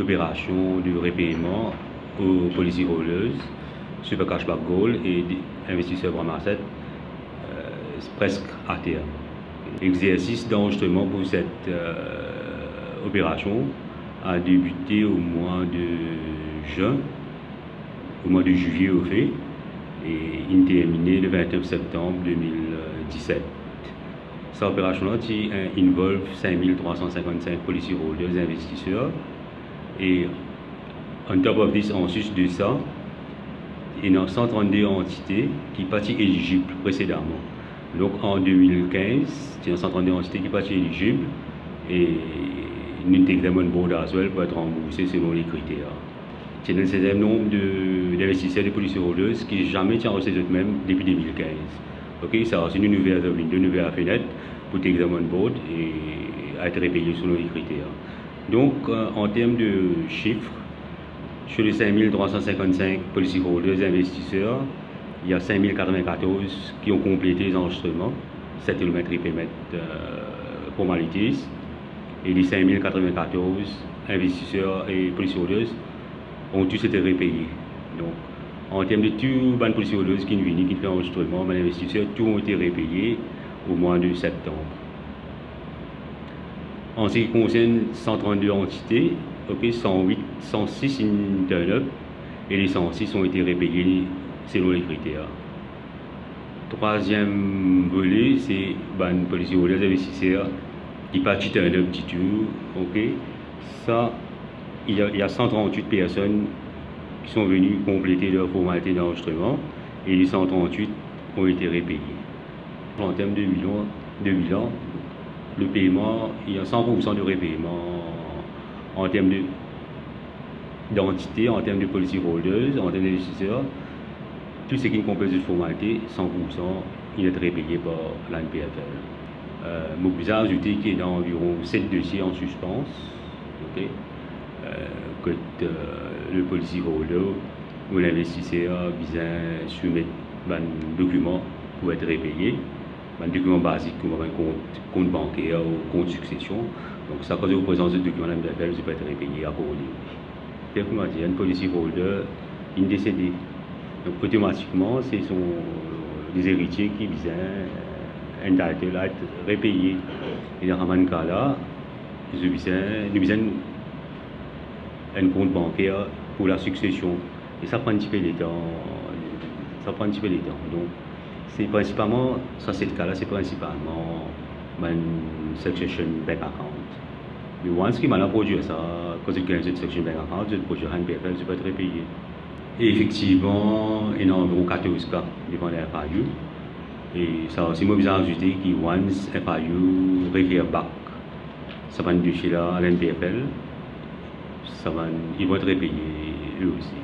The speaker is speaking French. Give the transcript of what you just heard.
l'opération de repayement aux policiers rôleuses, Super Cashback Gold et investisseurs Bramasset presque à terme. L'exercice d'enregistrement pour cette opération a débuté au mois de juin, au mois de juillet au fait, et il terminé le 29 septembre 2017. Cette opération-là involve 5355 policiers rôleurs investisseurs et on top of this, en sus de ça, il y a 132 entités qui partent éligibles précédemment. Donc en 2015, il y a 132 entités qui partent éligibles et nous examinons board as well pour être remboursés selon les critères. Il y a un certain nombre d'investisseurs de policiers rôleuses qui n'ont jamais été enregistrés eux-mêmes depuis 2015. Ok, ça c'est une nouvelle window, une nouvelle fenêtre pour l'examen board et être repayé selon les critères. Donc en termes de chiffres, sur les 5355 policiers rôleurs investisseurs, il y a 5094 qui ont complété les enregistrements, 7 km et permettent formalités, et les 5094 investisseurs et policiers rôleurs ont tous été repayés. Donc, en termes de tous les policiers rôleurs qui viennent, qui font enregistrement, les investisseurs, tous ont été repayés au mois de septembre. En ce qui concerne 132 entités, okay, 108, 106 in turn-up et les 106 ont été repayés selon les critères. Troisième volet, c'est les policiers rôleurs investisseurs qui partent turn-up du tout. Okay. Ça, il y a 138 personnes qui sont venues compléter leur formalité d'enregistrement et les 138 ont été repayés. En termes de bilan, le paiement, il y a 100% de repaiement en termes d'entité, en termes de policiers rôleuses, en termes d'investisseurs. Tout ce qui est complète de formalité, 100%, il est repayé par l'ANPFL. Je vais ajouter qu'il y a environ 7 dossiers en suspens. Okay. Que le policier rôleur ou l'investisseur vise à soumettre un document pour être repayé, un document basique comme un compte bancaire ou compte succession. Donc, ça, quand vous présentez ce document, vous peut être repayé à coordonner. Puis, comment dire, un policier rôleur, il est décédé. Donc, automatiquement, ce sont les héritiers qui visent à être repayés. Et dans ce cas-là, nous visons un compte bancaire pour la succession. Et ça prend un petit peu de temps. Donc, c'est principalement, ça c'est le cas-là, c'est principalement une succession bank account. Mais once qu'il m'a produit ça, quand il y a une succession bank account, je produis un PFL, je peux être repayé. Et effectivement, il y a environ 14 cas devant la FIU. Et ça aussi, moi, j'ai ajouté que once FIU requiert back, ça va nous toucher là à l'NPFL. Ils vont être repayés eux aussi.